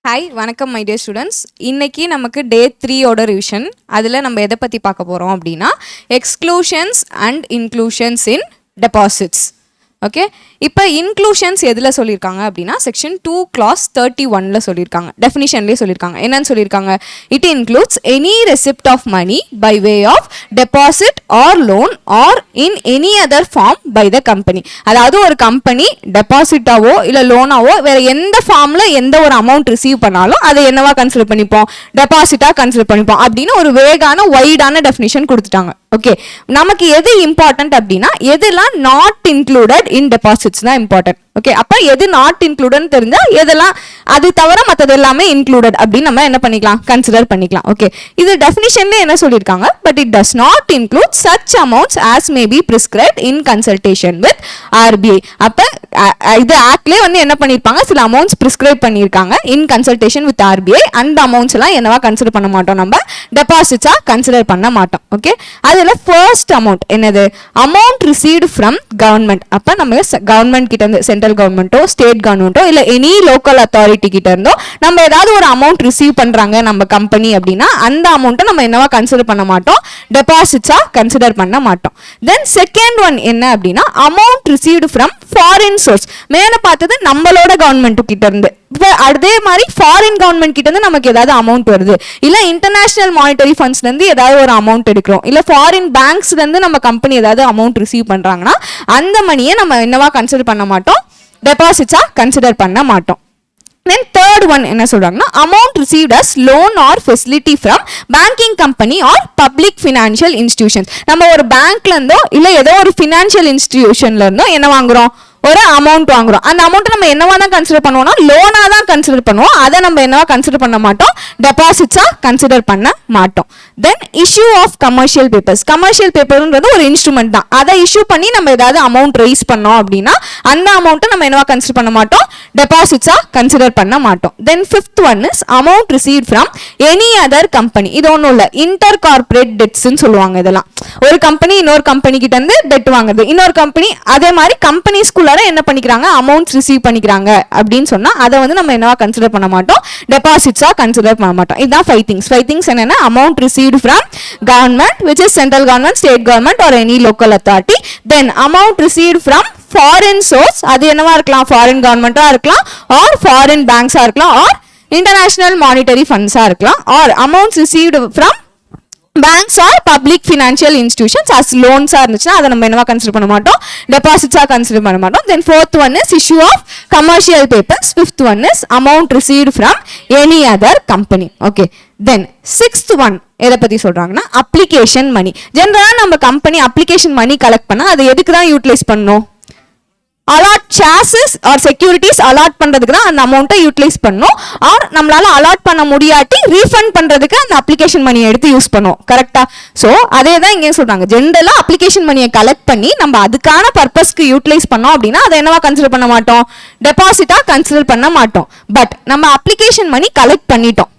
Hi வணக்கம் my dear students. இன்னைக்கு நமக்கு டே 3ஓட ரிவிஷன். அதில் நம்ம எதை பற்றி பார்க்க போகிறோம் அப்படின்னா exclusions and inclusions in deposits. Okay, இப்போ இன்க்ளூஷன்ஸ் எதில் சொல்லியிருக்காங்க அப்படின்னா செக்ஷன் 2 clause 31 சொல்லியிருக்காங்க. டெஃபினிஷன்லேயே சொல்லியிருக்காங்க. என்னன்னு சொல்லியிருக்காங்க? It includes any receipt of money by way of deposit or loan or in any other form by the company. அதாவது ஒரு கம்பெனி டெபாசிட்டாவோ இல்லை லோனாவோ வேற எந்த ஃபார்மில் எந்த ஒரு அமௌண்ட் ரிசீவ் பண்ணாலும் அதை என்னவா கன்சிடர் பண்ணிப்போம்? டெபாசிட்டாக கன்சிடர் பண்ணிப்போம் அப்படின்னு ஒரு வேகான வைடான டெஃபினிஷன் கொடுத்துட்டாங்க. ஓகே, நமக்கு எது இம்பார்ட்டன்ட் அப்படின்னா எதெல்லாம் நாட் இன்க்ளூடட் இன் டெபாசிட்ஸ் தான் இம்பார்ட்டன்ட். ஓகே, அப்போ எது நாட் இன்க்ளூடட் தெரிஞ்சா எதெல்லாம் அது தவிர மற்றது எல்லாமே இன்க்ளூடட் அப்படின்னு நம்ம என்ன பண்ணிக்கலாம்? கன்சிடர் பண்ணிக்கலாம். ஓகே, இது டெஃபினிஷன்ல என்ன சொல்லியிருக்காங்க? But it does not include such amounts as may be prescribed in consultation with RBI. அப்போ இது ஆக்ட்லேயே வந்து என்ன பண்ணியிருப்பாங்க? சில அமௌண்ட்ஸ் பிரிஸ்கிரைப் பண்ணியிருக்காங்க இன் கன்சல்டேஷன் வித் ஆர்பிஐ. அந்த அமௌண்ட்ஸ் எல்லாம் என்னவா கன்சிடர் பண்ண மாட்டோம்? நம்ம டெபாசிட்ஸா கன்சிடர் பண்ண மாட்டோம். ஓகே, அதில் ஃபர்ஸ்ட் அமௌண்ட் என்னது? Amount received from government. அப்போ நம்ம கவர்மெண்ட் கிட்ட இருந்து சென்ட்ரல் கவர்மெண்ட்டோ ஸ்டேட் கவர்மெண்ட்டோ இல்லை எனி லோக்கல் அத்தாரிட்டி கிட்ட இருந்தோ நம்ம ஏதாவது ஒரு அமௌண்ட் ரிசீவ் பண்றாங்க நம்ம கம்பெனி அப்படின்னா அந்த அமௌண்ட்டை நம்ம என்னவா கன்சிடர் பண்ண மாட்டோம்? டெபாசிட்ஸா கன்சிடர் பண்ண மாட்டோம். தென் செகண்ட் ஒன் என்ன அப்படின்னா amount received from foreign source. மேல பார்த்தது நம்மளோட கவர்மெண்ட் கிட்ட இருந்து. அதே மாதிரி ஃபாரின் கவர்மெண்ட் கிட்ட இருந்து நமக்கு ஏதாவது அமௌண்ட் வருது, இல்ல இன்டர்நேஷனல் மானிட்டரி ஃபண்ட்ஸ்ல இருந்து ஏதாவது ஒரு அமௌண்ட் எடுக்கிறோம், இல்ல ஃபாரின் பேங்க்ஸ்ல இருந்து நம்ம கம்பெனி ஏதாவது அமௌண்ட் ரிசீவ் பண்றாங்கன்னா அந்த மணியை நம்ம என்னவா கன்சிடர் பண்ண மாட்டோம்? டெபாசிட்ஸா கன்சிடர் பண்ண மாட்டோம். Then third one என்ன சொல்றாங்கன்னா amount received as loan or facility from banking company or public financial institutions. நம்ம ஒரு பேங்க்ல இருந்தோ இல்ல ஏதோ ஒரு ஃபினான்ஷியல் இன்ஸ்டிடியூஷன்ல இருந்தோ என்ன வாங்குறோம்? ஒரு அமௌண்ட் வாங்குறோம். அந்த அமௌண்ட் நம்ம என்னவா தான் கன்சிடர் பண்ணுவோம்னா லோனா தான் கன்சிடர் பண்ணுவோம். அதை நம்ம என்னவா கன்சிடர் பண்ண மாட்டோம்? டெபாசிட்ஸா கன்சிடர் பண்ண மாட்டோம். Then issue of commercial papers. Commercial பேப்பர்ன்றது ஒரு இன்ஸ்ட்ருமெண்ட் தான். அதை இஷ்யூ பண்ணி நம்ம ஏதாவது அமௌண்ட் ரைஸ் பண்ணோம் அப்படின்னா அந்த அமௌண்ட்டை நம்ம என்னவா கன்சிடர் பண்ண மாட்டோம்? டெபாசிட்ஸா கன்சிடர் பண்ண மாட்டோம். Then fifth one is amount received from any other company. இது ஒன்றும் இல்லை, இன்டர் கார்பரேட் டெட்ஸ்ன்னு சொல்லுவாங்க. இதெல்லாம் ஒரு கம்பெனி இன்னொரு கம்பெனி கிட்ட இருந்து டெட் வாங்குறது, இன்னொரு கம்பெனி அதே மாதிரி கம்பெனிஸ்குள்ள என்ன பண்ணிக்கிறாங்க? அமௌண்ட்ஸ் ரிசீவ் பண்ணிக்கிறாங்க அப்படின்னு சொன்னா அதை வந்து நம்ம என்னவா கன்சிடர் பண்ண மாட்டோம்? டெபாசிட்ஸா கன்சிடர் பண்ண மாட்டோம். இதுதான் ஃபைவ் திங்ஸ். ஃபைவ் திங்ஸ் என்னன்னா amount received from government which is central government, state government or any local authority. then amount received from foreign source. அது என்னவா இருக்கலாம்? ஃபாரின் கவர்மெண்டா இருக்கலாம், or ஃபாரின் பேங்க்ஸா இருக்கலாம், or இன்டர்நேஷனல் மானிட்டரி ஃபண்ட்ஸா இருக்கலாம், or amounts received from banks or public financial institutions as லோன்ஸா இருந்துச்சுன்னா அதை நம்ம என்னவா கன்சிடர் பண்ண மாட்டோம்? டெபாசிட்ஸா கன்சிடர் பண்ண மாட்டோம். Then fourth one is issue of commercial papers. Fifth one is amount received from any other company. Okay, then sixth one எதை பத்தி சொல்றாங்கன்னா அப்ளிகேஷன் மணி. ஜென்ரலா நம்ம கம்பெனி அப்ளிகேஷன் மணி கலெக்ட் பண்ணா அதை எதுக்கு தான் யூட்டிலைஸ் பண்ணணும்? Allot charges or securities allot பண்றதுக்கு தான் அந்த அமௌண்ட்டை யூட்டிலைஸ் பண்ணணும். ஆர் நம்மளால அலாட் பண்ண முடியாட்டி ரீஃபண்ட் பண்றதுக்கு அந்த அப்ளிகேஷன் மணியை எடுத்து யூஸ் பண்ணுவோம். கரெக்டா? ஸோ அதே தான் இங்கே சொல்றாங்க. ஜென்ரலா அப்ளிகேஷன் மணியை கலெக்ட் பண்ணி நம்ம அதுக்கான பர்பஸ்க்கு யூட்டிலைஸ் பண்ணோம் அப்படின்னா அதை என்னவா கன்சிடர் பண்ண மாட்டோம்? டெபாசிட்டா கன்சிடர் பண்ண மாட்டோம். பட் நம்ம அப்ளிகேஷன் மணி கலெக்ட் பண்ணிட்டோம்.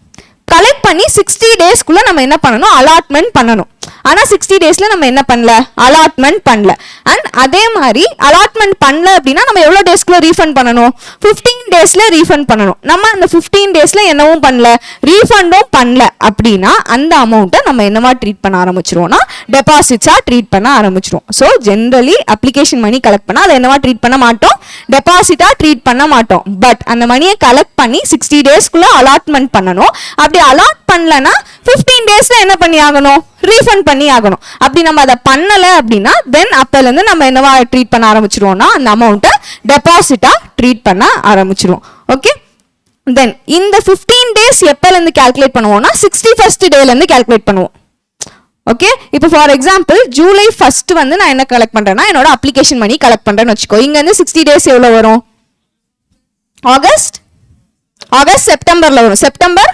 கலெக்ட் பண்ணி 60 டேஸ்க்குள்ள நம்ம என்ன பண்ணணும்? அலாட்மெண்ட் பண்ணணும். ஆனா 60 டேஸ்ல நம்ம என்ன பண்ணல? அலாட்மெண்ட் பண்ணல. அண்ட் அதே மாதிரி அலாட்மெண்ட் பண்ணல அப்படின்னா நம்ம எவ்வளவு டேஸ்க்குள்ள ரீஃபண்ட் பண்ணணும்? 15 டேஸ்ல ரீஃபண்ட் பண்ணணும். நம்ம அந்த 15 டேஸ்ல என்னவும் பண்ணல, ரீஃபண்டும் பண்ணல அப்படின்னா அந்த அமௌண்ட்டை நம்ம என்னவா ட்ரீட் பண்ண ஆரம்பிச்சிருவோம்னா டெபாசிட்ஸா ட்ரீட் பண்ண ஆரம்பிச்சிருவோம். So generally application money collect பண்ணா அதை என்னவா ட்ரீட் பண்ண மாட்டோம்? டெபாசிட்டா ட்ரீட் பண்ண மாட்டோம். பட் அந்த மணியை கலெக்ட் பண்ணி 60 டேஸ்க்குள்ள அலாட்மெண்ட் பண்ணணும். அப்படி அலாட் பண்ணலன்னா 15 டேஸ்ல என்ன பண்ணி ஆகணும்? ரீஃபண்ட் பண்ணி ஆகணும். அப்படி நம்ம அதை பண்ணல அப்படின்னா தென் அப்பல இருந்து நம்ம என்னவா ட்ரீட் பண்ண ஆரம்பிச்சிருவோம்னா அந்த அமௌண்ட்டை டெபாசிட்டா ட்ரீட் பண்ண ஆரம்பிச்சிருவோம். ஓகே, தென் இந்த 15 டேஸ் எப்பல இருந்து கால்குலேட் பண்ணுவோம்னா 61st டேல இருந்து கால்குலேட் பண்ணுவோம். ஓகே, இப்போ ஃபார் எக்ஸாம்பிள் ஜூலை 1st வந்து நான் என்ன கலெக்ட் பண்றேன்னா என்னோட அப்ளிகேஷன் மணி கலெக்ட் பண்றேன்னு வச்சுக்கோ. இங்க இருந்து 60 டேஸ் எவ்வளவு வரும்? ஆகஸ்ட் செப்டம்பர்ல வரும். செப்டம்பர்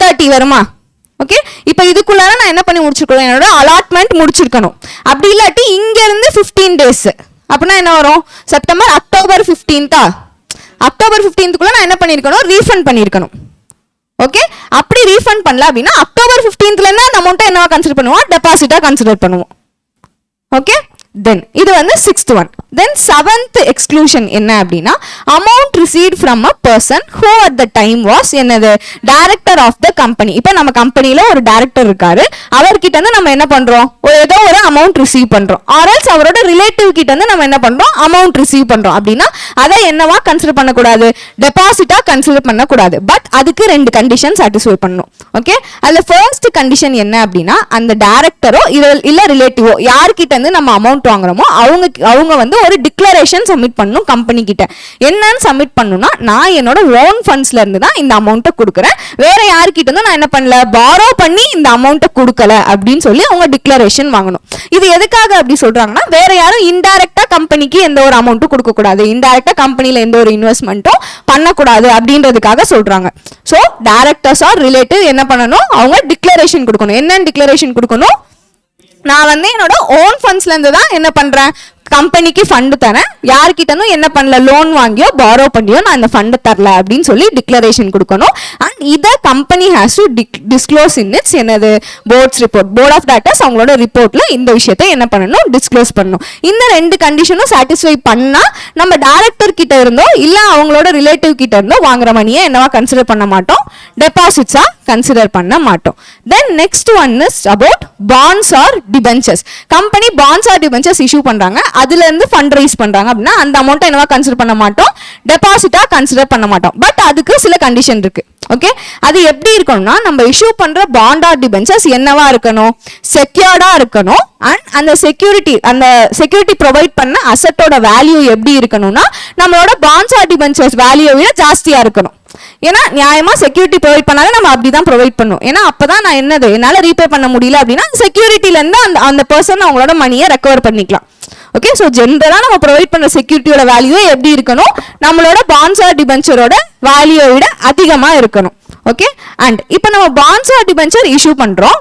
30 வருமா? ஓகே, இப்போ இதுக்குள்ளார நான் என்ன பண்ணி முடிச்சிருக்கணும்? என்னோட அலாட்மெண்ட் முடிச்சிருக்கணும். அப்படி இல்லாட்டி இங்க இருந்து 15 டேஸ் அப்படின்னா என்ன வரும்? செப்டம்பர் அக்டோபர் 15 அக்டோபர் 15க்குள்ள நான் என்ன பண்ணிருக்கணும்? ரீஃபண்ட் பண்ணிருக்கணும். ஓகே, அப்படி ரீஃபண்ட் பண்ணல அப்படின்னா அக்டோபர் 15ல இருந்து அந்த அமௌண்ட்டை என்னவா கன்சிடர் பண்ணுவோம்? டெபாசிட்டா கன்சிடர் பண்ணுவோம். ஓகே, தென் இது வந்து சிக்ஸ்த் ஒன். தென் செவன்த் எக்ஸ்க்ளூஷன் என்ன அப்படின்னா amount received from a person who at the time was என்னது director of the company. இப்போ நம்ம கம்பெனில ஒரு டைரக்டர் இருக்காரு, அவர்கிட்ட இருந்து நம்ம என்ன பண்றோம், ஏதோ ஒரு அமௌண்ட் ரிசீவ் பண்றோம். ஆர் எல்ஸ் அவரோட ரிலேட்டிவ் கிட்ட இருந்து நம்ம என்ன பண்றோம், அமௌண்ட் ரிசீவ் பண்றோம். அப்படின்னா அதை என்னவா கன்சிடர் பண்ணக்கூடாது, டெபாசிட்டா கன்சிடர் பண்ணக்கூடாது. பட் அதுக்கு 2 கண்டிஷன் சாட்டிஸ்ஃபை பண்ணணும். ஓகே, அதுல ஃபர்ஸ்ட் கண்டிஷன் என்ன அப்படின்னா, அந்த டைரக்டரோ இல்ல ரிலேட்டிவோ யார்கிட்ட இருந்து நம்ம அமௌண்ட் வாங்குறோமோ அவங்க வந்து ஒரு டிக்ளரேஷன் சப்மிட் பண்ணணும் கம்பெனி கிட்ட. என்னன்னு சப்மிட் பண்ணணும்னா, நான் என்னோட ஓன் ஃபண்ட்ஸ்ல இருந்து தான் இந்த அமௌண்ட்டை கொடுக்குறேன், வேற யார்கிட்ட இருந்து நான் என்ன பண்ணல, பாரோ பண்ணி இந்த அமௌண்ட்டை கொடுக்கல அப்படின்னு சொல்லி அவங்க டிக்ளரேஷன் வாங்கணும். இது எதுக்காக அப்படி சொல்றாங்கன்னா, வேற யாரும் இன்டைரக்டா கம்பெனிக்கு எந்த ஒரு அமௌண்ட்டும் கொடுக்க கூடாது, இன்டைரக்டா கம்பெனில எந்த ஒரு இன்வெஸ்ட்மெண்ட்டும் பண்ணக்கூடாது அப்படின்றதுக்காக சொல்றாங்க. ஸோ டைரக்டர்ஸ் ஆர் ரிலேட்டிவ் என்ன பண்ணணும், அவங்க டிக்ளரேஷன் கொடுக்கணும். என்னன்னு டிக்ளரேஷன் கொடுக்கணும், நான் வந்து என்னோட ஓன் ஃபண்ட்ஸ்ல இருந்து தான் என்ன பண்றேன், கம்பெனிக்கு ஃபண்டு தரேன், யார்கிட்ட இருந்தும் என்ன பண்ணல, லோன் வாங்கியோ பாரோ பண்ணியோ நான் அந்த ஃபண்டு தரல அப்படின்னு சொல்லி டிக்ளரேஷன் கொடுக்கணும். அண்ட் இதை company has to disclose in its என்னது board's report. Board of directors அவங்களோட ரிப்போர்ட்ல இந்த விஷயத்தை என்ன பண்ணணும், டிஸ்க்ளோஸ் பண்ணணும். இந்த 2 கண்டிஷனும் சாட்டிஸ்ஃபை பண்ணா நம்ம டைரக்டர் கிட்ட இருந்தோ இல்ல அவங்களோட ரிலேட்டிவ் கிட்ட இருந்தோ வாங்குற மணியை என்னவா கன்சிடர் பண்ண மாட்டோம், டெபாசிட்ஸா கன்சிடர் பண்ண மாட்டோம். Then next one is about bonds or debentures. Company bonds or debentures issue பண்றாங்க, அதுல இருந்து ஃபண்ட் ரைஸ் பண்றாங்க அப்படின்னா அந்த அமௌண்ட்டை என்னவா கன்சிடர் பண்ண மாட்டோம், டெபாசிட்டா கன்சிடர் பண்ண மாட்டோம். பட் அதுக்கு சில கண்டிஷன் இருக்கு. ஓகே, அது எப்படி இருக்கணும்னா, நம்ம இஷ்யூ பண்ற பாண்ட் ஆர் டிபென்ச்சர்ஸ் என்னவா இருக்கணும், செக்யூர்டா இருக்கணும். அண்ட் அந்த செக்யூரிட்டி ப்ரொவைட் பண்ண அசட்டோட வேல்யூ எப்படி இருக்கணும்னா, நம்மளோட பாண்ட்ஸ் ஆர் டிபென்ச்சர்ஸ் வேல்யூ விட ஜாஸ்தியா இருக்கணும். ஏன்னா நியாயமா செக்யூரிட்டி ப்ரொவைட் பண்ணாலும் நம்ம அப்படிதான் ப்ரொவைட் பண்ணும். ஏன்னா அப்பதான் நான் என்னது என்னால ரீபே பண்ண முடியல அப்படின்னா செக்யூரிட்டில இருந்து அந்த பர்சன் அவங்களோட மணியை ரெக்கவர் பண்ணிக்கலாம். ஓகே, ஸோ ஜென்ரலா நம்ம ப்ரொவைட் பண்ண செக்யூரிட்டியோட வேல்யூ எப்படி இருக்கணும், நம்மளோட பாண்ட்ஸ் ஆர் டிபென்ச்சரோட வேல்யூவை விட அதிகமா இருக்கணும். ஓகே, அண்ட் இப்போ நம்ம பாண்ட்ஸ் ஆர் டிபென்ச்சர் இஷ்யூ பண்றோம்,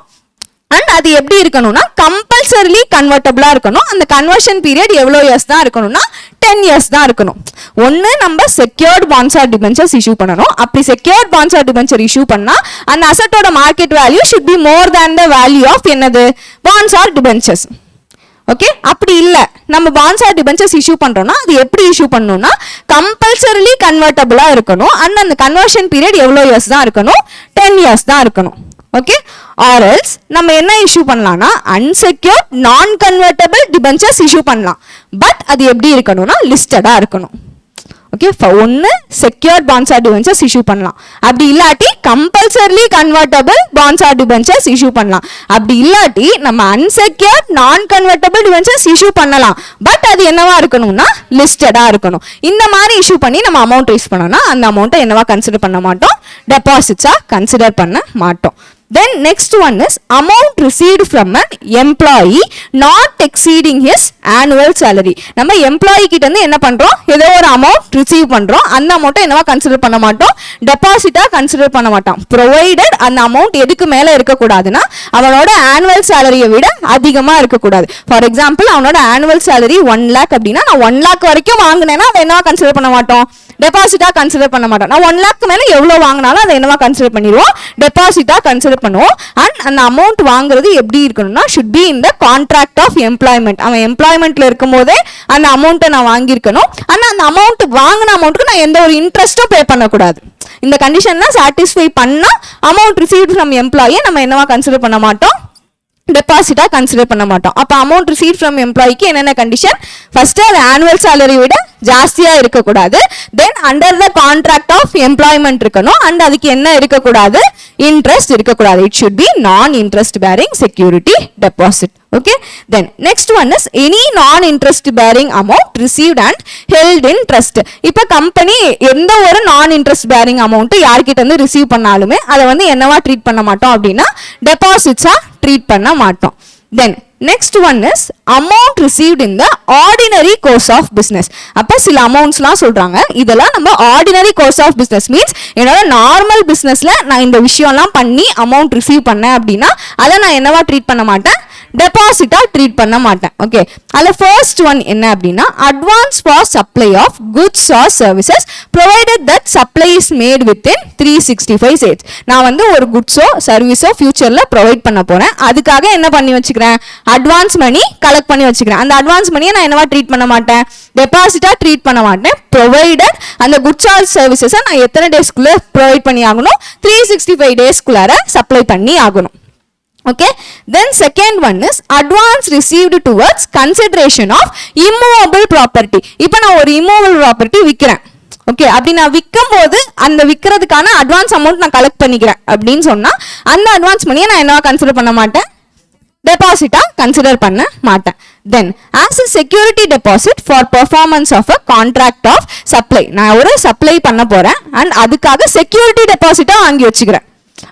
அண்ட் அது எப்படி இருக்கணும்னா கம்பல்சரிலி கன்வெர்ட்டபிளா இருக்கணும். அந்த கன்வர்ஷன் பீரியட் எவ்வளோ இயர்ஸ் தான் இருக்கணும்னா 10 இயர்ஸ் தான் இருக்கணும். ஒன்று நம்ம secured bonds or debentures issue பண்ணணும். அப்படி secured bonds or debenture issue பண்ணா அந்த அசட்டோட market value should be more than the value of என்னது பாண்ட்ஸ் ஆர் டிபென்ச்சர்ஸ். ஓகே, அப்படி இல்லை நம்ம பாண்ட்ஸ் ஆர் டிபென்ச்சர்ஸ் இஷ்யூ பண்றோம்னா அது எப்படி இஷ்யூ பண்ணணும்னா கம்பல்சரிலி கன்வெர்ட்டபிளா இருக்கணும். அண்ட் அந்த கன்வர்ஷன் பீரியட் எவ்வளோ இயர்ஸ் தான் இருக்கணும், 10 இயர்ஸ் தான் இருக்கணும். ஓகே, ஆர் எல்ஸ் நம்ம என்ன இஷ்யூ பண்ணலாம்னா unsecured non convertible debentures issue பண்ணலாம். பட் அது எப்படி இருக்கணும்னா லிஸ்டடா இருக்கணும். ஓகே, ஒன்னு secured bonds or debentures issue பண்ணலாம், அப்படி இல்லாட்டி compulsorily convertible bonds or debentures issue பண்ணலாம். அப்படி இல்லாட்டி நம்ம unsecured non convertible debentures issue பண்ணலாம். பட் அது என்னவா இருக்கணும்னா லிஸ்டடா இருக்கணும். இந்த மாதிரி இஷ்யூ பண்ணி நம்ம அமௌண்ட் ரைஸ் பண்ணோம்னா அந்த அமௌண்ட்டை என்னவா கன்சிடர் பண்ண மாட்டோம், டெபாசிட்ஸா கன்சிடர் பண்ண மாட்டோம். Then next one is amount received from an employee not exceeding his annual salary. நம்ம எம்ப்ளாயி கிட்ட இருந்து என்ன பண்றோம், ஏதோ ஒரு அமௌண்ட் ரிசீவ் பண்றோம், அந்த அமௌண்ட்டை என்னவா கன்சிடர் பண்ண மாட்டோம், டெபாசிட்டா கன்சிடர் பண்ண மாட்டோம். ப்ரொவைடட் அந்த அமௌண்ட் எதுக்கு மேல இருக்கக்கூடாதுன்னா அவனோட ஆனுவல் சேலரியை விட அதிகமா இருக்கக்கூடாது. ஃபார் எக்ஸாம்பிள் அவனோட ஆனுவல் சேலரி 1 lakh அப்படின்னா நான் 1 lakh வரைக்கும் வாங்கினேன்னா அதை என்னவா கன்சிடர் பண்ண மாட்டோம், டெபாசிட்டா கன்சிடர் பண்ண மாட்டோம். நான் 1 lakh மேல எவ்வளவு வாங்கினாலும் அதை என்னவா கன்சிடர் பண்ணிடுவோம், டெபாசிட்டா கன்சிடர் பண்ணுவோம். அண்ட் அந்த அமௌண்ட் வாங்குறது எப்படி இருக்கணும்னா should be in the contract of employment. அவன் எம்ப்ளாய்மெண்ட்ல இருக்கும் போதே அந்த அமௌண்ட்டை நான் வாங்கியிருக்கணும். ஆனால் அந்த அமௌண்ட் வாங்கின அமௌண்ட்டுக்கு நான் எந்த ஒரு இன்ட்ரெஸ்ட்டும் பே பண்ணக்கூடாது. இந்த கண்டிஷன்லாம் சாட்டிஸ்ஃபை பண்ணா அமௌண்ட் ரிசீவ்ட் ஃப்ரம் எம்ப்ளாயை நம்ம என்னவா கன்சிடர் பண்ண மாட்டோம், டெபாசிட்டா கன்சிடர் பண்ண மாட்டோம். அப்போ அமௌண்ட் ரிசீவ் ஃப்ரம் எம்ப்ளாய்க்கு என்னென்ன கண்டிஷன், ஃபர்ஸ்ட் அது ஆனுவல் சேலரி விட ஜாஸ்தியா இருக்கக்கூடாது, then under the contract of employment இருக்கணும், அண்ட் அதுக்கு என்ன இருக்கக்கூடாது, இன்ட்ரெஸ்ட் இருக்கக்கூடாது. It should be non interest bearing security deposit. Okay, then next one is any non interest bearing amount received and held in trust. இப்ப company எந்த ஒரு நான் interest bearing amount யார்கிட்ட இருந்து ரிசீவ் பண்ணாலுமே அதை வந்து என்னவா ட்ரீட் பண்ண மாட்டோம் அப்படின்னா டெபாசிட்ஸா ட்ரீட் பண்ண மாட்டோம். Then next one is amount received in the ordinary course of business. அப்ப சில அமௌண்ட்ஸ்லாம் சொல்றாங்க, இதெல்லாம் நம்ம ordinary course of business means என்னோட நார்மல் பிசினஸ்ல நான் இந்த விஷயம்லாம் பண்ணி அமௌண்ட் ரிசீவ் பண்ணேன் அப்படின்னா அதை நான் என்னவா ட்ரீட் பண்ண மாட்டேன், டெபாசிட்டா ட்ரீட் பண்ண மாட்டேன். ஓகே, அதில் ஃபர்ஸ்ட் ஒன் என்ன அப்படின்னா advance for supply of goods or services provided that supply is made within 365 days. நான் வந்து ஒரு குட்ஸோ சர்வீஸோ ஃபியூச்சரில் ப்ரொவைட் பண்ண போகிறேன். அதுக்காக என்ன பண்ணி வச்சுக்கிறேன், அட்வான்ஸ் மணி கலெக்ட் பண்ணி வச்சுக்கிறேன். அந்த அட்வான்ஸ் மணியை நான் என்னவா ட்ரீட் பண்ண மாட்டேன், டெபாசிட்டா ட்ரீட் பண்ண மாட்டேன். ப்ரொவைடட் அந்த குட்ஸ் ஆர் சர்வீசஸை நான் எத்தனை டேஸ்க்குள்ளே ப்ரொவைட் பண்ணி ஆகணும், 365 daysக்குள்ளார சப்ளை பண்ணி ஆகணும். Okay, then second one is advance received towards consideration of immovable property. இப்போ நான் ஒரு immovable property விற்கிறேன். ஓகே, அப்படி நான் விற்கும் போது அந்த விற்கிறதுக்கான அட்வான்ஸ் அமௌண்ட் நான் கலெக்ட் பண்ணிக்கிறேன் அப்படின்னு சொன்னா அந்த அட்வான்ஸ் மணியை நான் என்னவா கன்சிடர் பண்ண மாட்டேன், டெபாசிட்டா கன்சிடர் பண்ண மாட்டேன். தென் as a security deposit for performance of a contract of supply, நான் ஒரு சப்ளை பண்ண போறேன் அண்ட் அதுக்காக செக்யூரிட்டி டெபாசிட்டா வாங்கி வச்சுக்கிறேன்.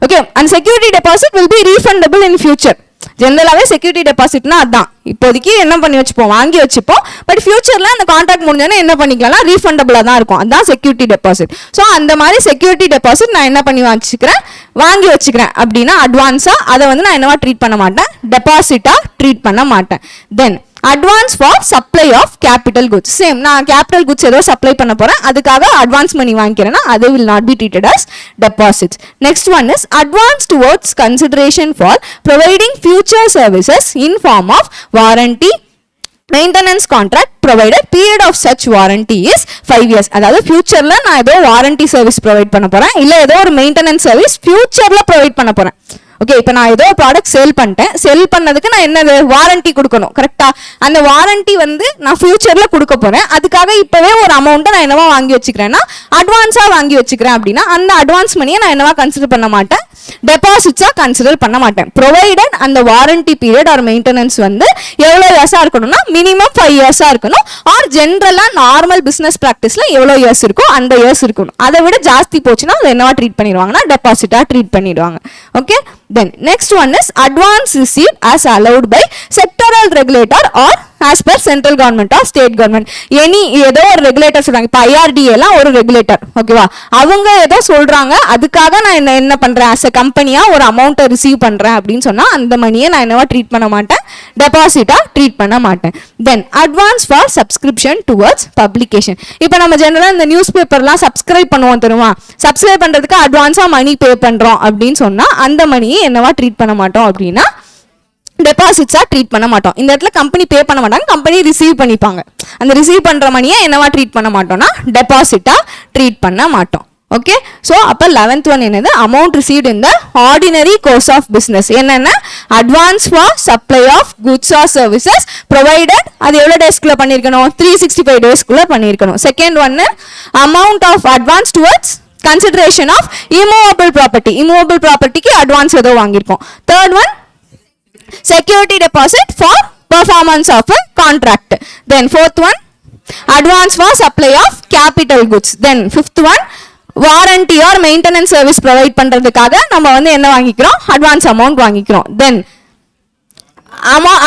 Okay, and security deposit will be refundable in future. ஜெனரலாகவே செக்யூரிட்டி டெபாசிட்னா அதான், இப்போதைக்கு என்ன பண்ணி வச்சுப்போம், வாங்கி வச்சுப்போம். பட் ஃபியூச்சரில் அந்த கான்ட்ராக்ட் முடிஞ்சோன்னா என்ன பண்ணிக்கலாம்னா ரீஃபண்டபிளாக தான் இருக்கும். அதுதான் செக்யூரிட்டி டெபாசிட். ஸோ அந்த மாதிரி செக்யூரிட்டி டெபாசிட் நான் என்ன பண்ணி வச்சுக்கிறேன், வாங்கி வச்சுக்கிறேன் அப்படின்னா அட்வான்ஸாக அதை வந்து நான் என்னவா ட்ரீட் பண்ண மாட்டேன், டெபாசிட்டாக ட்ரீட் பண்ண மாட்டேன். Then advance for supply of capital goods, same நான் கேபிட்டல் குட்ஸ் ஏதோ சப்ளை பண்ண போறேன், அதுக்காக அட்வான்ஸ் மணி வாங்கிக்கிறேன்னா அது will not be treated as deposits. Next one is advance towards consideration for providing future services in form of warranty maintenance contract provided period of such warranty is 5 years. அதாவது ஃபியூச்சர்ல நான் ஏதோ warranty service provide பண்ண போறேன், இல்ல ஏதோ ஒரு maintenance service ஃபியூச்சர்ல ப்ரொவைட் பண்ண போறேன். ஓகே, இப்போ நான் ஏதோ ப்ராடக்ட் சேல் பண்ணிட்டேன், செல் பண்ணதுக்கு நான் என்னது வாரண்டி கொடுக்கணும், கரெக்டா? அந்த வாரண்டி வந்து நான் ஃபியூச்சர்ல கொடுக்க போறேன், அதுக்காக இப்பவே ஒரு அமௌண்ட்டை நான் என்னவா வாங்கி வச்சுக்கிறேன்னா அட்வான்ஸா வாங்கி வச்சுக்கிறேன். அப்படின்னா அந்த அட்வான்ஸ் மணியை நான் என்னவா கன்சிடர் பண்ண மாட்டேன், டெபாசிட்ஸா கன்சிடர் பண்ண மாட்டேன். ப்ரொவைடட் அந்த வாரண்டி பீரியட் ஆர் மெயின்டெனன்ஸ் வந்து எவ்வளோ இயர்ஸா இருக்கணும்னா மினிமம் 5 yearsா இருக்கணும். ஆர் ஜென்ரலா நார்மல் பிசினஸ் பிராக்டிஸ்ல எவ்வளோ இயர்ஸ் இருக்கோ அந்த இயர்ஸ் இருக்கணும். அதை விட ஜாஸ்தி போச்சுன்னா அதை என்னவா ட்ரீட் பண்ணிடுவாங்கன்னா டெபாசிட்டா ட்ரீட் பண்ணிடுவாங்க. Okay, then next one is advance received as allowed by sectoral regulator or as per central government or state government. Any ஏதோ ஒரு ரெகுலேட்டர் சொல்றாங்க, இப்போ IRDA எல்லாம் ஒரு ரெகுலேட்டர், ஓகேவா? அவங்க ஏதோ சொல்றாங்க, அதுக்காக நான் என்ன பண்றேன், as a கம்பெனியா ஒரு அமௌண்ட்டை ரிசீவ் பண்றேன் அப்படின்னு சொன்னா அந்த மணியை நான் என்னவா ட்ரீட் பண்ண மாட்டேன், டெபாசிட்டா ட்ரீட் பண்ண மாட்டேன். Then advance for subscription towards publication. இப்போ நம்ம ஜெனரலா இந்த நியூஸ் பேப்பர்லாம் சப்ஸ்கிரைப் பண்ணுவோம் தெரியுமா, சப்ஸ்கிரைப் பண்றதுக்கு அட்வான்ஸா மணி பே பண்றோம் அப்படின்னு சொன்னா அந்த மணியை என்னவா ட்ரீட் பண்ண மாட்டோம் அப்படின்னா டெபாசிட்ஸா ட்ரீட் பண்ண மாட்டோம். இந்த இடத்துல கம்பெனி பே பண்ண மாட்டாங்க, கம்பெனி ரிசீவ் பண்ணிப்பாங்க. அந்த ரிசீவ் பண்ற மணியை என்னவா ட்ரீட் பண்ண மாட்டோம்னா டெபாசிட்டா ட்ரீட் பண்ண மாட்டோம். ஓகே, ஸோ அப்போ 11th ஒன் என்னது, amount received in the ordinary course of business. என்னென்ன, advance for supply of goods or services provided, அது எவ்வளோ டேஸ்க்குள்ள பண்ணியிருக்கணும், 365 daysக்குள்ள பண்ணியிருக்கணும். செகண்ட் ஒன்னு amount of advance towards consideration of immovable property, immovable ப்ராப்பர்ட்டிக்கு அட்வான்ஸ் ஏதோ வாங்கியிருக்கோம். Third one security deposit for performance of a contract. Then fourth one advance for supply of capital goods. Then fifth one warranty or maintenance service provide பண்றதுக்காக நம்ம வந்து என்ன வாங்கிக்கிறோம், advance amount வாங்கிக்கிறோம். Then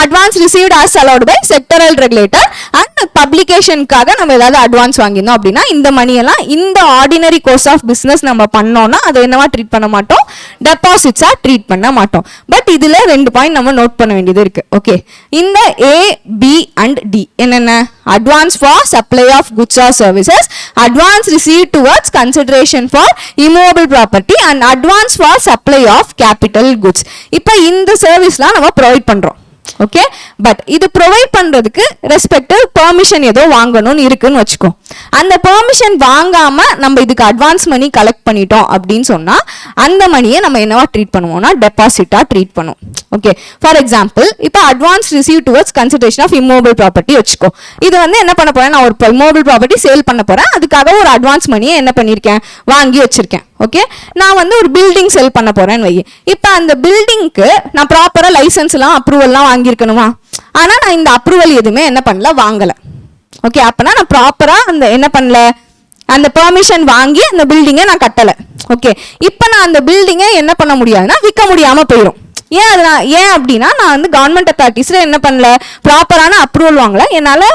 advance received as allowed by sectoral regulator and பப்ளிகேஷனுக்காக நம்ம ஏதாவது advance வாங்கினோம் அப்படின்னா இந்த மணியெல்லாம் இந்த ஆர்டினரி கோர்ஸ் ஆஃப் பிஸ்னஸ் நம்ம பண்ணோம்னா அதை என்னவா ட்ரீட் பண்ண மாட்டோம், டெபாசிட்ஸா ட்ரீட் பண்ண மாட்டோம். பட் இதுல 2 பாயிண்ட் நம்ம நோட் பண்ண வேண்டியது இருக்கு. ஓகே, இந்த A, B and D என்னென்ன, advance for supply of goods or services, advance received towards consideration for immovable property and advance for supply of capital goods. இப்போ இந்த சர்வீஸ்லாம் நம்ம ப்ரொவைட் பண்றோம். ஓகே, பட் இது ப்ரொவைட் பண்றதுக்கு ரெஸ்பெக்டிவ் பெர்மிஷன் ஏதோ வாங்கணும்னு இருக்குன்னு வச்சுக்கோ. அந்த பெர்மிஷன் வாங்காம நம்ம இதுக்கு அட்வான்ஸ் மணி கலெக்ட் பண்ணிட்டோம் அப்படின்னு சொன்னா அந்த மணியை நம்ம என்னவா ட்ரீட் பண்ணுவோம்னா டெபாசிட்டா ட்ரீட் பண்ணுவோம். ஓகே, ஃபார் எக்ஸாம்பிள் இப்போ advance receive towards consideration of immovable property வச்சுக்கோ. இது வந்து என்ன பண்ண போறேன், நான் ஒரு இம்மூவபிள் ப்ராப்பர்ட்டி சேல் பண்ண போறேன், அதுக்காக ஒரு அட்வான்ஸ் மணியை என்ன பண்ணியிருக்கேன், வாங்கி வச்சிருக்கேன். ஓகே, நான் வந்து ஒரு பில்டிங் செல் பண்ண போறேன்னு வை. இப்போ அந்த பில்டிங்க்கு நான் ப்ராப்பரா லைசன்ஸ்லாம் அப்ரூவல்லாம் வாங்கியிருக்கணுமா, ஆனா நான் இந்த அப்ரூவல் எதுவுமே என்ன பண்ணல, வாங்கல. ஓகே, அப்பனா நான் ப்ராப்பரா அந்த என்ன பண்ணல, அந்த பெர்மிஷன் வாங்கி அந்த பில்டிங்கை நான் கட்டல. ஓகே, இப்போ நான் அந்த பில்டிங்கை என்ன பண்ண முடியாதுன்னா விற்க முடியாம போயிடும். ஏன் அப்படின்னா நான் வந்து கவர்மெண்ட் அத்தாரிட்டிஸில் என்ன பண்ணல, ப்ராப்பரான அப்ரூவல் வாங்கல,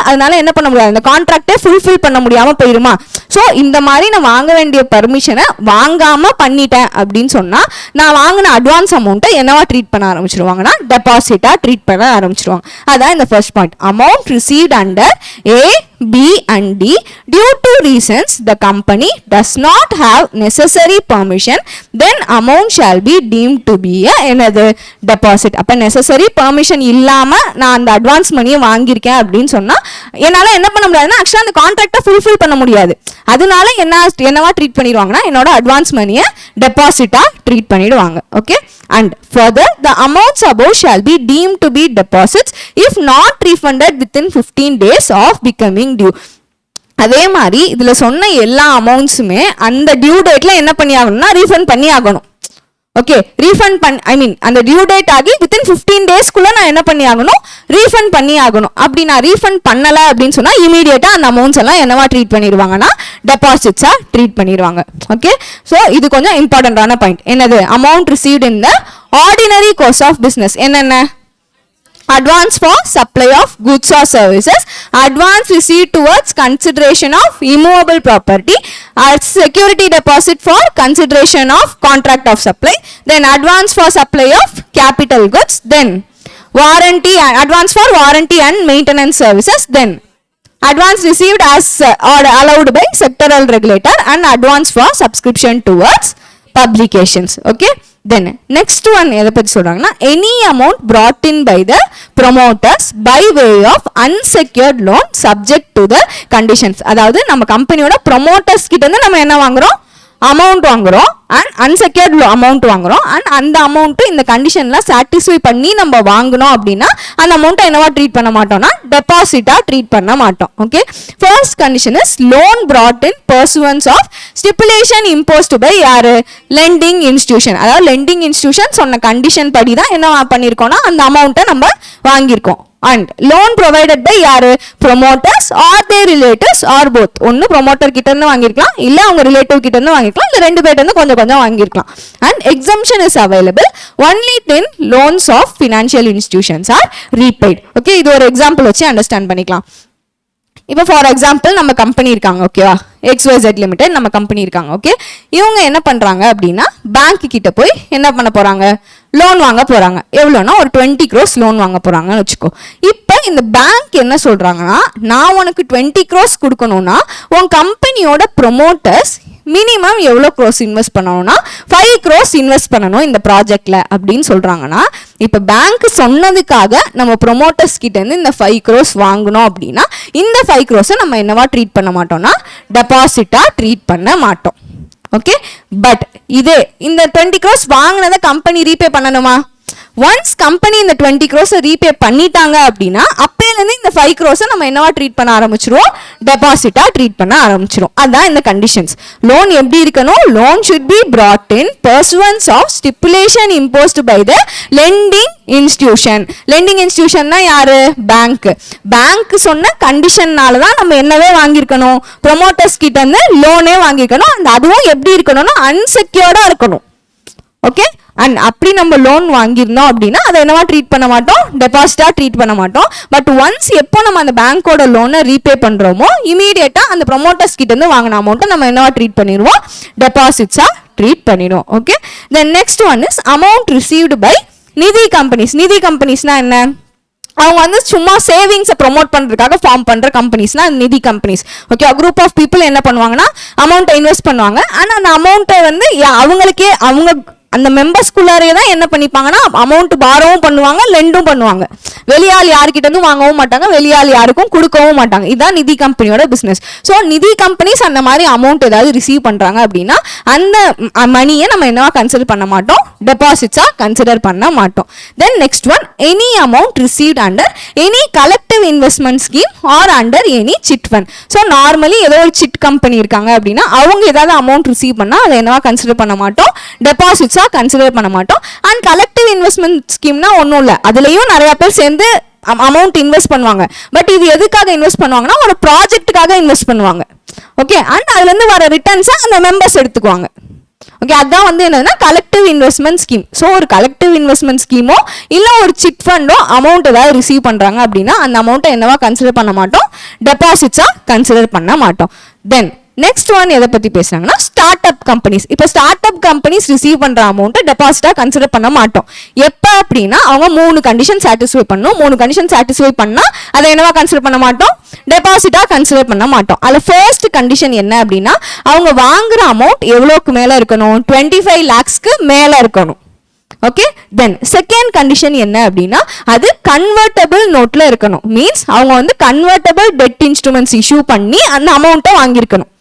அதனால என்ன பண்ண முடியாது, அந்த கான்ட்ராக்டே ஃபுல்ஃபில் பண்ண முடியாமல் போயிருமா. ஸோ இந்த மாதிரி நான் வாங்க வேண்டிய பர்மிஷனை வாங்காமல் பண்ணிட்டேன் அப்படின்னு சொன்னால் நான் வாங்கின அட்வான்ஸ் அமௌண்ட்டை என்னவா ட்ரீட் பண்ண ஆரம்பிச்சிருவாங்கன்னா டெபாசிட்டாக ட்ரீட் பண்ண ஆரம்பிச்சிருவாங்க. அதான் இந்த first point. Amount received under A, B and D due to reasons the company does not have necessary permission, then amount shall be deemed to be another deposit. அப்போ necessary permission இல்லாமல் நான் அந்த advance மணியை வாங்கியிருக்கேன் அப்படின்னு சொன்னால் என்னால் என்ன பண்ண முடியாதுன்னா ஆக்சுவலாக அந்த கான்ட்ராக்டை ஃபுல்ஃபில் பண்ண முடியாது. அதனால என்னவா ட்ரீட் பண்ணிடுவாங்கன்னா என்னோட அட்வான்ஸ் மணியை டெபாசிட்டாக ட்ரீட் பண்ணிடுவாங்க. Okay. And further, the amounts above shall be deemed to be deposits if not refunded within 15 days of becoming due. அதே மாதிரி இதுல சொன்ன எல்லா அமௌண்ட்ஸுமே அந்த டியூ டேட்ல என்ன பண்ணி ஆகணும்னா ரீஃபண்ட் பண்ணி ஆகணும். ஓகே. ரீஃபண்ட் அந்த டியூ டேட் ஆகி வித்தின் 15 டேஸ்க்குள்ள நான் என்ன பண்ணி ஆகணும், ரீஃபண்ட் பண்ணி ஆகணும். அப்படி நான் ரீஃபண்ட் பண்ணல அப்படின்னு சொன்னா இமீடியட்டா அந்த அமௌண்ட்ஸ் எல்லாம் என்னவா ட்ரீட் பண்ணிடுவாங்கன்னா டெபாசிட்ஸா ட்ரீட் பண்ணிடுவாங்க. ஓகே. ஸோ இது கொஞ்சம் இம்பார்ட்டன்டான பாயிண்ட். என்னது, amount received in the ordinary course of business. என்னென்ன, advance for supply of goods or services, advance received towards consideration of immovable property, as security deposit for consideration of contract of supply, then advance for supply of capital goods, then warranty, advance for warranty and maintenance services, then advance received as or allowed by sectoral regulator, and advance for subscription towards publications. Okay. Then next one எதை பற்றி சொல்றாங்கன்னா any amount brought in by the promoters by way of unsecured loan subject to the conditions. அதாவது நம்ம கம்பெனியோட promoters கிட்ட இருந்து நம்ம என்ன வாங்குறோம், அமௌண்ட் வாங்குறோம் அண்ட் அன்செக்யூர்ட் அமௌண்ட் வாங்குறோம். அண்ட் அந்த அமௌண்ட்டு இந்த கண்டிஷன்லாம் சாட்டிஸ்ஃபை பண்ணி நம்ம வாங்கணும் அப்படின்னா அந்த அமௌண்ட்டை என்னவா ட்ரீட் பண்ண மாட்டோம்னா டெபாசிட்டாக ட்ரீட் பண்ண மாட்டோம். Okay. First condition is loan brought in pursuance of stipulation imposed by யாரு, லெண்டிங் இன்ஸ்டிடியூஷன். அதாவது லெண்டிங் இன்ஸ்டிடியூஷன் சொன்ன கண்டிஷன் படி தான் என்ன பண்ணியிருக்கோம்னா அந்த அமௌண்ட்டை நம்ம வாங்கியிருக்கோம். அண்ட் லோன் ப்ரொவைடட் பை யாரு, promoters or their relatives or both. ஒன்று ப்ரொமோட்டர் கிட்ட இருந்து வாங்கியிருக்கலாம், இல்லை அவங்க ரிலேட்டிவ் கிட்ட இருந்து வாங்கிருக்கலாம், இல்லை ரெண்டு பேர்ட்ட இருந்து கொஞ்சம் கொஞ்சம் வாங்கியிருக்கலாம். And exemption is available only then loans of financial institutions or repaid. Okay. இது ஒரு எக்ஸாம்பிள் வச்சு அண்டர்ஸ்டாண்ட் பண்ணிக்கலாம். இப்போ ஃபார் எக்ஸாம்பிள் நம்ம கம்பெனி இருக்காங்க, ஓகேவா, XYZ லிமிடெட் நம்ம கம்பெனி இருக்காங்க. ஓகே. இவங்க என்ன பண்ணுறாங்க அப்படின்னா பேங்க் கிட்ட போய் என்ன பண்ண போகிறாங்க, லோன் வாங்க போகிறாங்க. எவ்வளோனா ஒரு 20 crores லோன் வாங்க போகிறாங்கன்னு வச்சுக்கோ. இப்போ இந்த பேங்க் என்ன சொல்கிறாங்கன்னா நான் உனக்கு 20 crores கொடுக்கணும்னா உன் கம்பெனியோட ப்ரொமோட்டர்ஸ் மினிமம் எவ்வளோ க்ரோஸ் இன்வெஸ்ட் பண்ணணும்னா 5 crores இன்வெஸ்ட் பண்ணணும் இந்த ப்ராஜெக்டில் அப்படின்னு சொல்கிறாங்கன்னா இப்போ பேங்க் சொன்னதுக்காக நம்ம ப்ரொமோட்டர்ஸ் கிட்டேருந்து இந்த 5 crores வாங்கணும் அப்படின்னா இந்த 5 crores நம்ம என்னவா ட்ரீட் பண்ண மாட்டோம்னா டெபாசிட்டாக ட்ரீட் பண்ண மாட்டோம். ஓகே. பட் இதே இந்த 20 crores வாங்கினதை கம்பெனி ரீபே பண்ணணுமா? ஒன்ஸ் கம்பெனி இந்த 20 crores ரீபே பண்ணிட்டாங்க அப்படின்னா அப்பையிலேருந்து இந்த 5 crores நம்ம என்னவா ட்ரீட் பண்ண ஆரம்பிச்சிருவோம், டெபாசிட்டாக ட்ரீட் பண்ண ஆரம்பிச்சிரும். அதான் இந்த கண்டிஷன்ஸ். லோன் எப்படி இருக்கணும், loan should be brought in pursuance of stipulation imposed by the lending institution. lending institutionனா யாரு, பேங்க். பேங்க் சொன்ன கண்டிஷன்னால தான் நம்ம என்னவே வாங்கியிருக்கணும், ப்ரொமோட்டர்ஸ் கிட்ட இருந்து லோனே வாங்கியிருக்கணும். அந்த அதுவும் எப்படி இருக்கணும்னா அன்செக்யூர்டா இருக்கணும். ஓகே. அண்ட் அப்படி நம்ம லோன் வாங்கியிருந்தோம் அப்படின்னா அதை என்னவா ட்ரீட் பண்ண மாட்டோம், டெபாசிட்டாக ட்ரீட் பண்ண மாட்டோம். பட் ஒன்ஸ் எப்போ நம்ம அந்த பேங்கோட லோனை ரீபே பண்ணுறோமோ இமீடியட்டாக அந்த ப்ரொமோட்டர்ஸ் கிட்டேருந்து வாங்கின அமௌண்ட்டை நம்ம என்னவா ட்ரீட் பண்ணிடுவோம், டெபாசிட்ஸாக ட்ரீட் பண்ணிடுவோம். Okay. Then next one is amount received by Nidhi companies. Nidhi கம்பெனிஸ்னா என்ன, அவங்க வந்து சும்மா சேவிங்ஸை ப்ரொமோட் பண்ணுறதுக்காக ஃபார்ம் பண்ணுற கம்பெனிஸ்னா Nidhi companies. Okay. Group of people என்ன பண்ணுவாங்கன்னா அமௌண்ட்டை இன்வெஸ்ட் பண்ணுவாங்க. ஆனால் அந்த அமௌண்ட்டை வந்து அவங்களுக்கே அவங்க அந்த மெம்பர்ஸ்குள்ளாரே தான் என்ன பண்ணிப்பாங்கன்னா அமௌண்ட் பாரோவும் பண்ணுவாங்க, லெண்டும் பண்ணுவாங்க. வெளியால் யார்கிட்ட இருந்தும் வாங்கவும் மாட்டாங்க, வெளியால் யாருக்கும் கொடுக்கவும் மாட்டாங்க. இதுதான் நிதி கம்பெனியோட பிஸ்னஸ். ஸோ நிதி கம்பெனிஸ் அந்த மாதிரி அமௌண்ட் ஏதாவது ரிசீவ் பண்ணுறாங்க அப்படின்னா அந்த மணியை நம்ம என்னவா கன்சிடர் பண்ண மாட்டோம், டெபாசிட்ஸாக கன்சிடர் பண்ண மாட்டோம். Then next one any amount received under any collective investment scheme or under any chit fund. So normally ஏதோ ஒரு சிட் கம்பெனி இருக்காங்க அப்படின்னா அவங்க ஏதாவது அமௌண்ட் ரிசீவ் பண்ணால் அதை என்னவா கன்சிடர் பண்ண மாட்டோம், டெபாசிட்ஸாக கன்சிடர் பண்ண மாட்டோம். அண்ட் கலெக்டிவ் இன்வெஸ்ட்மெண்ட் ஸ்கீம்னா ஒன்றும் இல்லை, அதுலேயும் நிறைய பேர் சேர்ந்து அமௌண்ட் இன்வெஸ்ட் பண்ணுவாங்க. பட் இது எதுக்காக இன்வெஸ்ட் பண்ணுவாங்கன்னா ஒரு ப்ராஜெக்ட்டுக்காக இன்வெஸ்ட் பண்ணுவாங்க. ஓகே. அண்ட் அதுலேருந்து வர ரிட்டர்ன்ஸை அந்த மெம்பர்ஸ் எடுத்துக்குவாங்க. ஓகே, அதான் வந்து என்னதுன்னா கலெக்டிவ் இன்வெஸ்ட்மெண்ட் ஸ்கீம். ஸோ ஒரு கலெக்டிவ் இன்வெஸ்ட்மெண்ட் ஸ்கீமோ இல்லை ஒரு சிட் ஃபண்டோ அமௌண்ட் ஏதாவது ரிசீவ் பண்ணுறாங்க அப்படின்னா அந்த அமௌண்ட்டை என்னவா கன்சிடர் பண்ண மாட்டோம், டெபாசிட்ஸாக கன்சிடர் பண்ண மாட்டோம். தென் நெக்ஸ்ட் ஒன் எதை பற்றி பேசுகிறாங்கன்னா ஸ்டார்ட் அப் கம்பெனிஸ். இப்போ ஸ்டார்ட் அப் கம்பெனிஸ் ரிசீவ் பண்ணுற அமௌண்ட்டை டெபாசிட்டாக கன்சிடர் பண்ண மாட்டோம். எப்போ அப்படின்னா அவங்க 3 கண்டிஷன் சாட்டிஸ்ஃபை பண்ணணும். 3 கண்டிஷன் சாட்டிஸ்ஃபை பண்ணால் அதை என்னவா கன்சிடர் பண்ண மாட்டோம், டெபாசிட்டாக கன்சிடர் பண்ண மாட்டோம். அதில் ஃபர்ஸ்ட் கண்டிஷன் என்ன அப்படின்னா அவங்க வாங்குற அமௌண்ட் எவ்வளோக்கு மேலே இருக்கணும், 25 lakhsக்கு மேலே இருக்கணும். ஓகே, தென் செகண்ட் கண்டிஷன் என்ன அப்படின்னா அது கன்வெர்ட்டபிள் நோட்ல இருக்கணும். மீன்ஸ் அவங்க வந்து கன்வெர்ட்டபிள் டெட் இன்ஸ்ட்ருமெண்ட்ஸ் இஷ்யூ பண்ணி அந்த அமௌண்ட்டை வாங்கியிருக்கணும்.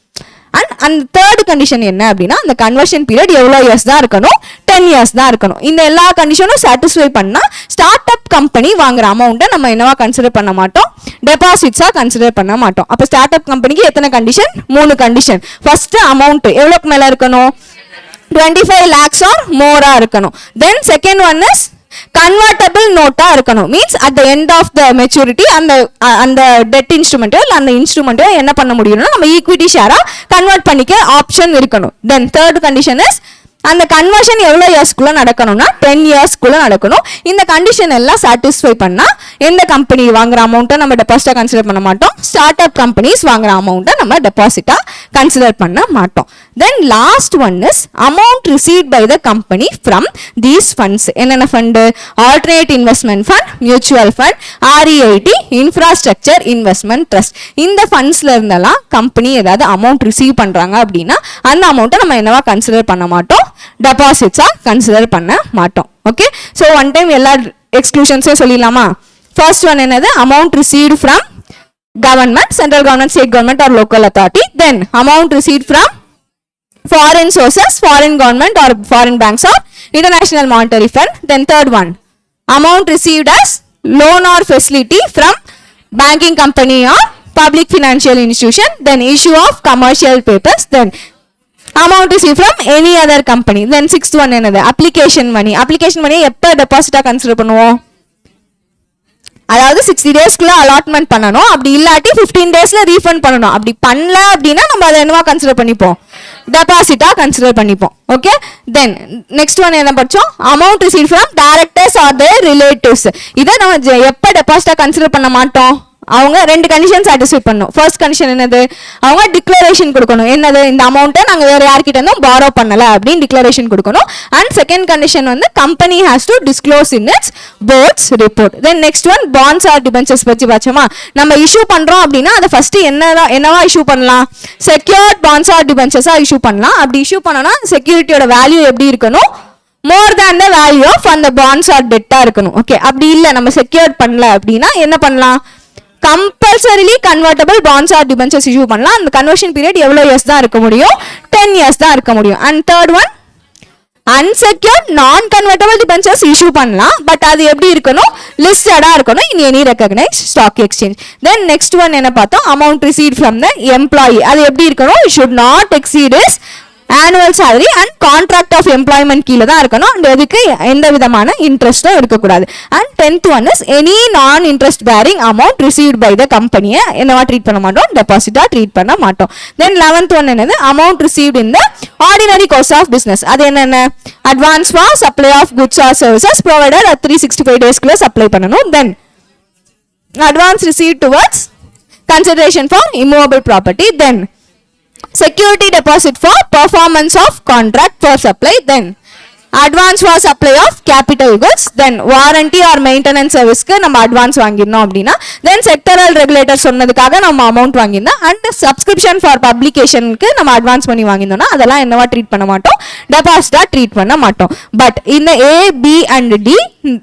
அண்ட் அந்த தேர்ட் கண்டிஷன் என்ன அப்படின்னா அந்த கன்வர்ஷன் பீரியட் எவ்வளோ இயர்ஸ் தான் இருக்கணும், 10 years தான் இருக்கணும். இந்த எல்லா கண்டிஷனும் சாட்டிஸ்ஃபை பண்ணால் ஸ்டார்ட் அப் கம்பெனி வாங்குற அமௌண்ட்டை நம்ம என்னவா கன்சிடர் பண்ண மாட்டோம், டெபாசிட்ஸாக கன்சிடர் பண்ண மாட்டோம். அப்போ ஸ்டார்ட் அப் கம்பெனிக்கு எத்தனை கண்டிஷன், 3 கண்டிஷன். ஃபர்ஸ்ட் அமௌண்ட் எவ்வளோக்கு மேலே இருக்கணும், 25 lakhs or more இருக்கணும். Then second one is convertible நோட்டா இருக்கணும். Means at the end of the maturity அந்த டெட் இன்ஸ்ட்ருமெண்ட்டோ இல்லை அந்த இன்ஸ்ட்ருமெண்ட்டோ என்ன பண்ண முடியும்னா நம்ம ஈக்விட்டி ஷேரா கன்வெர்ட் பண்ணிக்க ஆப்ஷன் இருக்கணும். தென் தேர்ட் கண்டிஷன் இஸ் அந்த கன்வர்ஷன் எவ்வளோ இயர்ஸ்க்குள்ள நடக்கணும்னா 10 yearsக்குள்ள நடக்கணும். இந்த கண்டிஷன் எல்லாம் சாட்டிஸ்ஃபை பண்ணால் எந்த கம்பெனி வாங்குற அமௌண்ட்டை நம்ம டெபாசிட்டாக கன்சிடர் பண்ண மாட்டோம், ஸ்டார்ட் அப் கம்பெனிஸ் வாங்குற அமௌண்ட்டை நம்ம டெபாசிட்டாக கன்சிடர் பண்ண மாட்டோம். Then last one is amount received by the company from these funds. என்னென்ன fund, alternate investment fund, mutual fund, REIT, infrastructure investment trust. இந்த ஃபண்ட்ஸ்ல இருந்தெல்லாம் கம்பெனி ஏதாவது அமௌண்ட் ரிசீவ் பண்ணுறாங்க அப்படின்னா அந்த அமௌண்ட்டை நம்ம என்னவா கன்சிடர் பண்ண மாட்டோம், டெபாசிட்ஸா கன்சிடர் பண்ண மாட்டோம். ஓகே, ஸோ ஒன் டைம் எல்லா எக்ஸ்க்ளூஷன்ஸையும் சொல்லிடலாமா. ஃபர்ஸ்ட் ஒன் என்னது, amount received from government, central government, state government R local authority. Then amount received from foreign sources, foreign government or foreign banks or international monetary fund. Then third one, amount received as loan or facility from banking company or public financial institution. Then issue of commercial papers. Then amount received from any other company. Then sixth one என்னது, application money. application money எப்போ டெபாசிட்டா consider பண்ணுவோம், அதாவது 60 daysக்குள்ள allotment பண்ணணும். அப்படி இல்லாட்டி 15 daysல refund பண்ணணும். அப்படி பண்ணல அப்படின்னா நம்ம அதை என்னவா கன்சிடர் பண்ணிப்போம், டெபாசிட்டா கன்சிடர் பண்ணிப்போம். ஓகே, தென் நெக்ஸ்ட் ஒன் என்ன படிச்சோம், amount receive from directors or their relatives. இதை நம்ம எப்போ டெபாசிட்டா கன்சிடர் பண்ண மாட்டோம், அவங்க 2 கண்டிஷன் சாட்டிஸ்ஃபை பண்ணும். ஃபர்ஸ்ட் கண்டிஷன் என்னது, அவங்க டிக்ளரேஷன் கொடுக்கணும். என்னது, இந்த அமௌண்ட்டை நாங்கள் வேற யார்கிட்ட இருந்தும் பாரோ பண்ணல அப்படின்னு டிக்ளரேஷன் கொடுக்கணும். அண்ட் செகண்ட் கண்டிஷன் வந்து company has to disclose in its boards report. Then next one bonds or debentures பற்றி பார்த்தோமா. நம்ம இஷ்யூ பண்றோம் அப்படின்னா அதை ஃபர்ஸ்ட் என்னவா இஷ்யூ பண்ணலாம், செக்யூர்ட் பாண்ட்ஸ் ஆர் டிபென்ச்சர்ஸா இஷ்யூ பண்ணலாம். அப்படி இஷ்யூ பண்ணனா செக்யூரிட்டியோட வேல்யூ எப்படி இருக்கணும், more than the value of அந்த பாண்ட்ஸ் ஆர் டெட்டா இருக்கணும். ஓகே, அப்படி இல்லை நம்ம செக்யூர்ட் பண்ணல அப்படின்னா என்ன பண்ணலாம், compulsorily convertible bonds or debentures issue பண்ணலாம். அந்த கன்வர்ஷன் பீரியட் எவ்வளோ இயர்ஸ் தான் இருக்க முடியும், 10 years தான் இருக்க முடியும். And third one unsecured non convertible debentures issue பண்ணலாம். பட் அது எப்படி இருக்கணும், லிஸ்டடா இருக்கணும் in any recognise stock exchange. Then next one என்ன பார்த்தோம், amount received from the employee. அது எப்படி இருக்கணும், it should not exceed is annual salary and contract of employment கீழே தான் இருக்கணும். அண்ட் அதுக்கு எந்த விதமான இன்ட்ரெஸ்டும் இருக்கக்கூடாது. And 10th one is any non interest bearing amount received by the கம்பெனியை என்னவா ட்ரீட் பண்ண மாட்டோம், டெபாசிட்டா ட்ரீட் பண்ண மாட்டோம். தென் 11th ஒன் என்னது, amount received in the ordinary course of business. அது என்னென்ன, advance for supply of goods or services provided 365 daysக்குள்ள சப்ளை பண்ணணும். Then advance received towards consideration for immovable property. Then security deposit for performance of contract for supply. Then advance for supply of capital goods. Then warranty or maintenance service க்கு நம்ம advance வாங்கிடணும் அப்படின்னா then sectoral regulator சொன்னதுக்காக நம்ம amount வாங்கியிருந்தோம். And subscription for பப்ளிகேஷனுக்கு நம்ம advance பண்ணி வாங்கியிருந்தோம்னா அதெல்லாம் என்னவா ட்ரீட் பண்ண மாட்டோம், டெபாசிட்டா ட்ரீட் பண்ண மாட்டோம். பட் இந்த A, B and D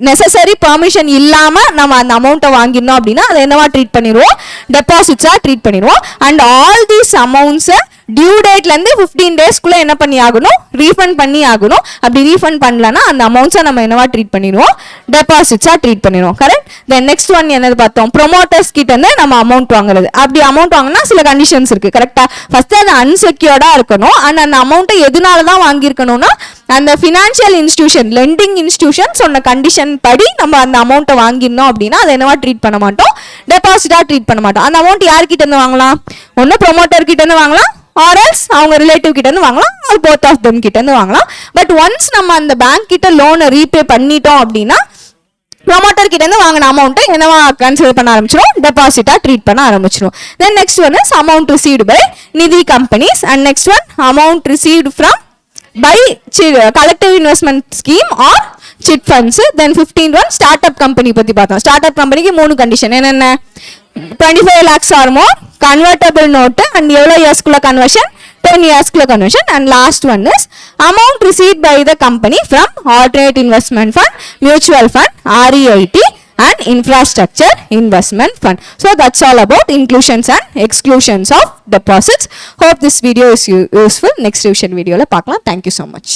necessary permission இல்லாம நம்ம அந்த அமௌண்ட்டை வாங்கியிருந்தோம் அப்படின்னா அதை என்னவா ட்ரீட் பண்ணிடுவோம், டெபாசிட்ஸா ட்ரீட் பண்ணிடுவோம். அண்ட் ஆல் தீஸ் அமௌண்ட்ஸை டியூ டேட்ல இருந்து 15 daysக்குள்ள என்ன பண்ணி ஆகணும், ரீஃபண்ட் பண்ணி ஆகணும். அப்படி ரீஃபண்ட் பண்ணலன்னா அந்த அமௌண்ட்ஸை நம்ம என்னவா ட்ரீட் பண்ணிடுவோம், டெபாசிட்ஸா ட்ரீட் பண்ணிடுவோம். கரெக்ட். தென் நெக்ஸ்ட் ஒன் என்னது பார்த்தோம், ப்ரொமோட்டர்ஸ் கிட்ட இருந்து நம்ம அமௌண்ட் வாங்குறது. அப்படி அமௌண்ட் வாங்கினா சில கண்டிஷன்ஸ் இருக்கு. கரெக்டா, ஃபர்ஸ்ட் அது அன்செக்யூர்டா இருக்கணும். அண்ட் அந்த அமௌண்ட்டை எதனால தான் வாங்கியிருக்கணும்னா அந்த ஃபினான்ஷியல் இன்ஸ்டிடியூஷன், லெண்டிங் இன்ஸ்டிடியூஷன் சொன்ன கண்டிஷன் படி நம்ம அந்த அமௌண்ட்டை வாங்கியிருந்தோம் அப்படின்னா அதை என்னவா ட்ரீட் பண்ண மாட்டோம், டெபாசிட்டா ட்ரீட் பண்ண மாட்டோம். அந்த அமௌண்ட் யார்கிட்ட இருந்து வாங்கலாம், ஒன்று ப்ரொமோட்டர் கிட்ட இருந்து வாங்கலாம், ஆர் எல்ஸ் அவங்க ரிலேட்டிவ் கிட்ட இருந்து வாங்கலாம், ஆர் போத் ஆஃப் தெம் கிட்ட இருந்து வாங்கலாம். பட் ஒன்ஸ் நம்ம அந்த பேங்க் கிட்ட லோனை ரீபே பண்ணிட்டோம் அப்படின்னா ப்ரொமோட்டர் கிட்ட இருந்து வாங்கின அமௌண்ட்டை என்னவா கன்சிடர் பண்ண ஆரம்பிச்சிடும், டெபாசிட்டா ட்ரீட் பண்ண ஆரம்பிச்சிடும். Then next one is amount received by Nidhi companies and next one amount received from by collective investment scheme or chit funds. Then 15th one start up company பத்தி பார்த்தோம். ஸ்டார்ட் அப் கம்பெனிக்கு 3 condition என்னென்ன, 25 lakhs or more, convertible note and எவ்வளோ இயர்ஸ்க்குள்ள conversion, 10 yearsக்குள்ள conversion. And last one is amount received by the company from alternate investment fund, mutual fund, REIT and infrastructure investment fund. So that's all about inclusions and exclusions of deposits. Hope this video is useful. Next revision video la paakalam. Thank you so much.